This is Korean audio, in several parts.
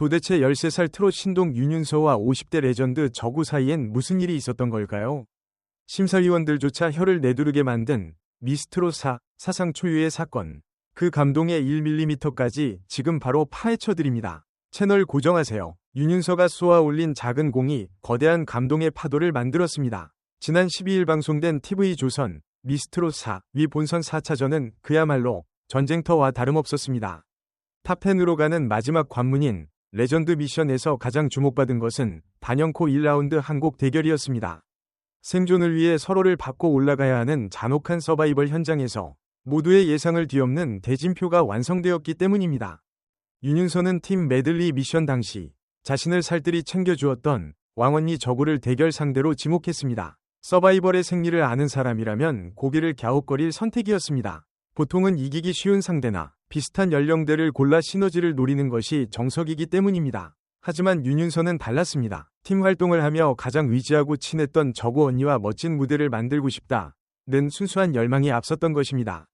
도대체 13살 트롯 신동 윤윤서와 50대 레전드 저구 사이엔 무슨 일이 있었던 걸까요? 심사위원들조차 혀를 내두르게 만든 미스트롯 사상 초유의 사건. 그 감동의 1mm까지 지금 바로 파헤쳐드립니다. 채널 고정하세요. 윤윤서가 쏘아 올린 작은 공이 거대한 감동의 파도를 만들었습니다. 지난 12일 방송된 TV조선 미스트롯 위 본선 4차전은 그야말로 전쟁터와 다름없었습니다. 탑10으로 가는 마지막 관문인 레전드 미션에서 가장 주목받은 것은 단연코 1라운드 한 곡 대결이었습니다. 생존을 위해 서로를 밟고 올라가야 하는 잔혹한 서바이벌 현장에서 모두의 예상을 뒤엎는 대진표가 완성되었기 때문입니다. 윤윤서는 팀 메들리 미션 당시 자신을 살뜰히 챙겨주었던 왕언니 저구를 대결 상대로 지목했습니다. 서바이벌의 생리를 아는 사람이라면 고개를 갸웃거릴 선택이었습니다. 보통은 이기기 쉬운 상대나 비슷한 연령대를 골라 시너지를 노리는 것이 정석이기 때문입니다. 하지만 윤윤서는 달랐습니다. 팀 활동을 하며 가장 의지하고 친했던 저구 언니와 멋진 무대를 만들고 싶다는 순수한 열망이 앞섰던 것입니다.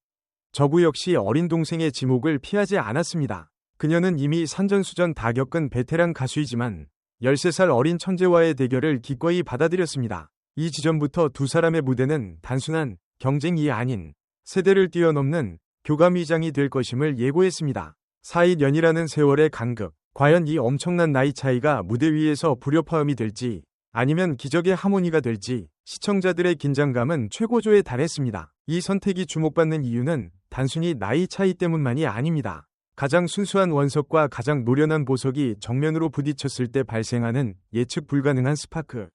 저구 역시 어린 동생의 지목을 피하지 않았습니다. 그녀는 이미 산전수전 다 겪은 베테랑 가수이지만 13살 어린 천재와의 대결을 기꺼이 받아들였습니다. 이 지점부터 두 사람의 무대는 단순한 경쟁이 아닌 세대를 뛰어넘는 교감위장이 될 것임을 예고했습니다. 4.2년이라는 세월의 간극, 과연 이 엄청난 나이 차이가 무대 위에서 불협화음이 될지 아니면 기적의 하모니가 될지 시청자들의 긴장감은 최고조에 달했습니다. 이 선택이 주목받는 이유는 단순히 나이 차이 때문만이 아닙니다. 가장 순수한 원석과 가장 노련한 보석이 정면으로 부딪혔을 때 발생하는 예측 불가능한 스파크.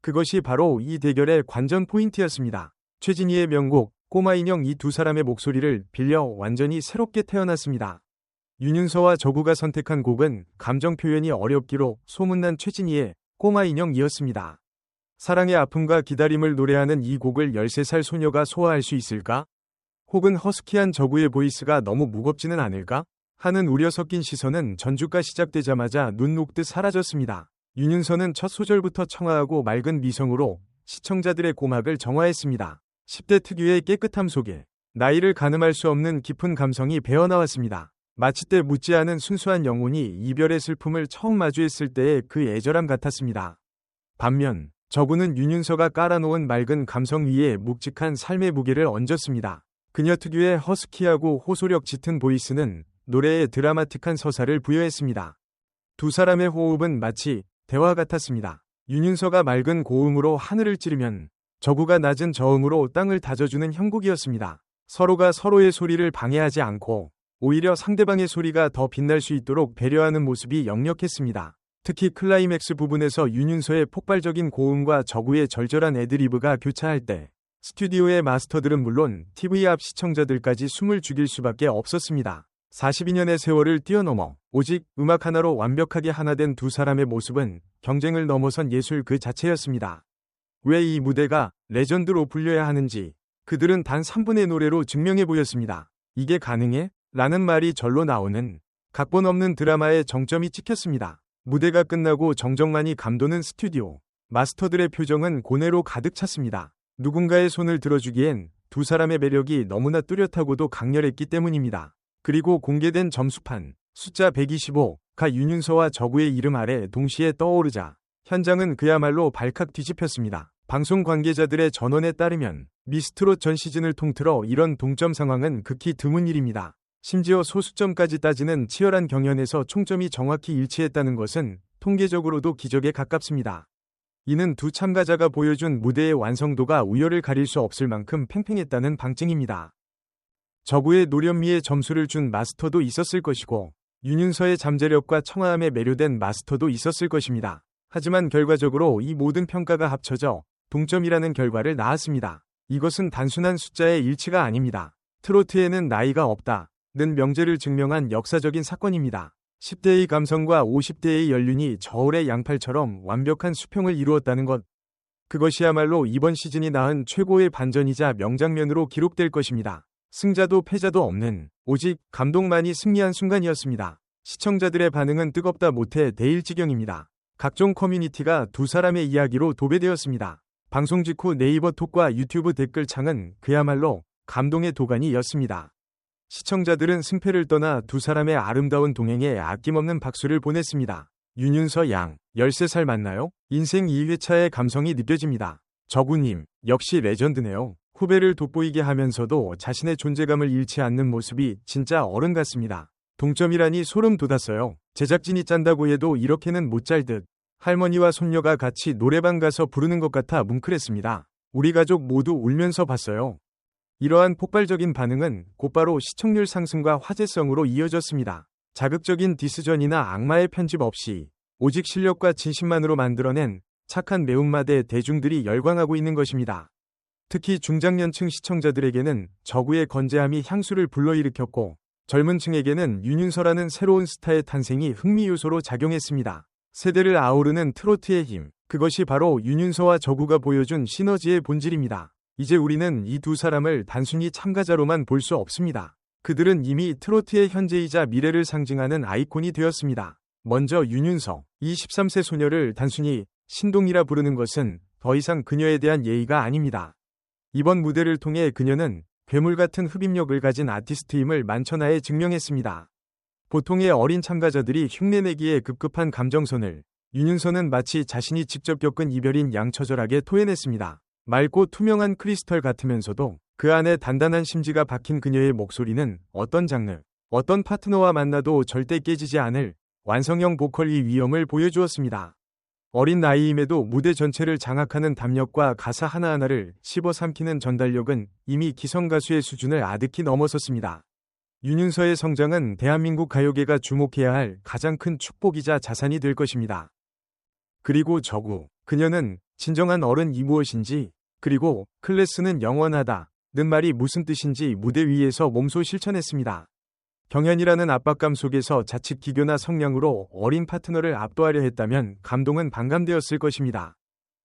그것이 바로 이 대결의 관전 포인트였습니다. 최진희의 명곡 꼬마 인형 이 두 사람의 목소리를 빌려 완전히 새롭게 태어났습니다. 윤윤서와 저구가 선택한 곡은 감정 표현이 어렵기로 소문난 최진희의 꼬마 인형이었습니다. 사랑의 아픔과 기다림을 노래하는 이 곡을 13살 소녀가 소화할 수 있을까? 혹은 허스키한 저구의 보이스가 너무 무겁지는 않을까? 하는 우려 섞인 시선은 전주가 시작되자마자 눈 녹듯 사라졌습니다. 윤윤서는 첫 소절부터 청아하고 맑은 미성으로 시청자들의 고막을 정화했습니다. 10대 특유의 깨끗함 속에 나이를 가늠할 수 없는 깊은 감성이 배어나왔습니다. 마치 때 묻지 않은 순수한 영혼이 이별의 슬픔을 처음 마주했을 때의 그 애절함 같았습니다. 반면 저구는 윤윤서가 깔아놓은 맑은 감성 위에 묵직한 삶의 무게를 얹었습니다. 그녀 특유의 허스키하고 호소력 짙은 보이스는 노래에 드라마틱한 서사를 부여했습니다. 두 사람의 호흡은 마치 대화 같았습니다. 윤윤서가 맑은 고음으로 하늘을 찌르면 저구가 낮은 저음으로 땅을 다져주는 형국이었습니다. 서로가 서로의 소리를 방해하지 않고 오히려 상대방의 소리가 더 빛날 수 있도록 배려하는 모습이 역력했습니다. 특히 클라이맥스 부분에서 윤윤서의 폭발적인 고음과 저구의 절절한 애드리브가 교차할 때 스튜디오의 마스터들은 물론 TV 앞 시청자들까지 숨을 죽일 수밖에 없었습니다. 42년의 세월을 뛰어넘어 오직 음악 하나로 완벽하게 하나 된 두 사람의 모습은 경쟁을 넘어선 예술 그 자체였습니다. 왜 이 무대가 레전드로 불려야 하는지 그들은 단 3분의 노래로 증명해 보였습니다. 이게 가능해? 라는 말이 절로 나오는 각본 없는 드라마의 정점이 찍혔습니다. 무대가 끝나고 정적만이 감도는 스튜디오. 마스터들의 표정은 고뇌로 가득 찼습니다. 누군가의 손을 들어주기엔 두 사람의 매력이 너무나 뚜렷하고도 강렬했기 때문입니다. 그리고 공개된 점수판 숫자 125가 윤윤서와 저구의 이름 아래 동시에 떠오르자 현장은 그야말로 발칵 뒤집혔습니다. 방송 관계자들의 전언에 따르면 미스트롯 전 시즌을 통틀어 이런 동점 상황은 극히 드문 일입니다. 심지어 소수점까지 따지는 치열한 경연에서 총점이 정확히 일치했다는 것은 통계적으로도 기적에 가깝습니다. 이는 두 참가자가 보여준 무대의 완성도가 우열을 가릴 수 없을 만큼 팽팽했다는 방증입니다. 저구의 노련미에 점수를 준 마스터도 있었을 것이고 윤윤서의 잠재력과 청아함에 매료된 마스터도 있었을 것입니다. 하지만 결과적으로 이 모든 평가가 합쳐져 동점이라는 결과를 낳았습니다. 이것은 단순한 숫자의 일치가 아닙니다. 트로트에는 나이가 없다는 명제를 증명한 역사적인 사건입니다. 10대의 감성과 50대의 연륜이 저울의 양팔처럼 완벽한 수평을 이루었다는 것. 그것이야말로 이번 시즌이 낳은 최고의 반전이자 명장면으로 기록될 것입니다. 승자도 패자도 없는 오직 감동만이 승리한 순간이었습니다. 시청자들의 반응은 뜨겁다 못해 대일지경입니다. 각종 커뮤니티가 두 사람의 이야기로 도배되었습니다. 방송 직후 네이버 톡과 유튜브 댓글창은 그야말로 감동의 도가니였습니다. 시청자들은 승패를 떠나 두 사람의 아름다운 동행에 아낌없는 박수를 보냈습니다. 윤윤서 양, 13살 맞나요? 인생 2회차의 감성이 느껴집니다. 저구님, 역시 레전드네요. 후배를 돋보이게 하면서도 자신의 존재감을 잃지 않는 모습이 진짜 어른 같습니다. 동점이라니 소름 돋았어요. 제작진이 짠다고 해도 이렇게는 못 짤 듯. 할머니와 손녀가 같이 노래방 가서 부르는 것 같아 뭉클했습니다. 우리 가족 모두 울면서 봤어요. 이러한 폭발적인 반응은 곧바로 시청률 상승과 화제성으로 이어졌습니다. 자극적인 디스전이나 악마의 편집 없이 오직 실력과 진심만으로 만들어낸 착한 매운맛에 대중들이 열광하고 있는 것입니다. 특히 중장년층 시청자들에게는 저구의 건재함이 향수를 불러일으켰고 젊은 층에게는 윤윤서라는 새로운 스타의 탄생이 흥미 요소로 작용했습니다. 세대를 아우르는 트로트의 힘, 그것이 바로 윤윤서와 저구가 보여준 시너지의 본질입니다. 이제 우리는 이 두 사람을 단순히 참가자로만 볼 수 없습니다. 그들은 이미 트로트의 현재이자 미래를 상징하는 아이콘이 되었습니다. 먼저 윤윤서, 이 13세 소녀를 단순히 신동이라 부르는 것은 더 이상 그녀에 대한 예의가 아닙니다. 이번 무대를 통해 그녀는 괴물 같은 흡입력을 가진 아티스트임을 만천하에 증명했습니다. 보통의 어린 참가자들이 흉내내기에 급급한 감정선을 윤윤서는 마치 자신이 직접 겪은 이별인 양 처절하게 토해냈습니다. 맑고 투명한 크리스털 같으면서도 그 안에 단단한 심지가 박힌 그녀의 목소리는 어떤 장르, 어떤 파트너와 만나도 절대 깨지지 않을 완성형 보컬의 위엄을 보여주었습니다. 어린 나이임에도 무대 전체를 장악하는 담력과 가사 하나하나를 씹어삼키는 전달력은 이미 기성가수의 수준을 아득히 넘어섰습니다. 윤윤서의 성장은 대한민국 가요계가 주목해야 할 가장 큰 축복이자 자산이 될 것입니다. 그리고 저구, 그녀는 진정한 어른이 무엇인지, 그리고 클래스는 영원하다 는 말이 무슨 뜻인지 무대 위에서 몸소 실천했습니다. 경연이라는 압박감 속에서 자칫 기교나 성량으로 어린 파트너를 압도하려 했다면 감동은 반감되었을 것입니다.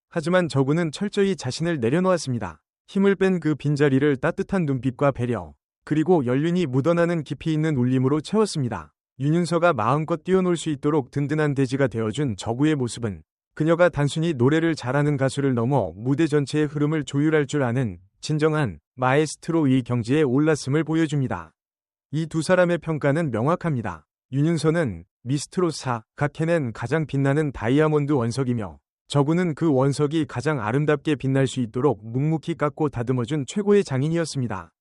하지만 저구는 철저히 자신을 내려놓았습니다. 힘을 뺀 그 빈자리를 따뜻한 눈빛과 배려, 그리고 연륜이 묻어나는 깊이 있는 울림으로 채웠습니다. 윤윤서가 마음껏 뛰어놀 수 있도록 든든한 대지가 되어준 저구의 모습은 그녀가 단순히 노래를 잘하는 가수를 넘어 무대 전체의 흐름을 조율할 줄 아는 진정한 마에스트로의 경지에 올랐음을 보여줍니다. 이 두 사람의 평가는 명확합니다. 윤윤서는 미스트롯4, 각해낸 가장 빛나는 다이아몬드 원석이며 저구는 그 원석이 가장 아름답게 빛날 수 있도록 묵묵히 깎고 다듬어준 최고의 장인이었습니다.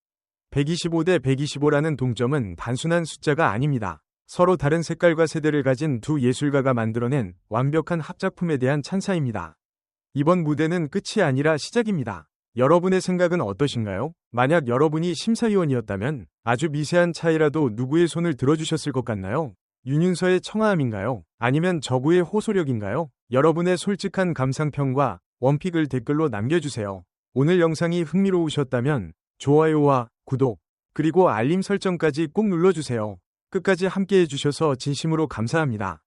125대 125라는 동점은 단순한 숫자가 아닙니다. 서로 다른 색깔과 세대를 가진 두 예술가가 만들어낸 완벽한 합작품에 대한 찬사입니다. 이번 무대는 끝이 아니라 시작입니다. 여러분의 생각은 어떠신가요? 만약 여러분이 심사위원이었다면 아주 미세한 차이라도 누구의 손을 들어주셨을 것 같나요? 윤윤서의 청아함인가요? 아니면 저구의 호소력인가요? 여러분의 솔직한 감상평과 원픽을 댓글로 남겨주세요. 오늘 영상이 흥미로우셨다면 좋아요와 구독, 그리고 알림 설정까지 꼭 눌러주세요. 끝까지 함께 해주셔서 진심으로 감사합니다.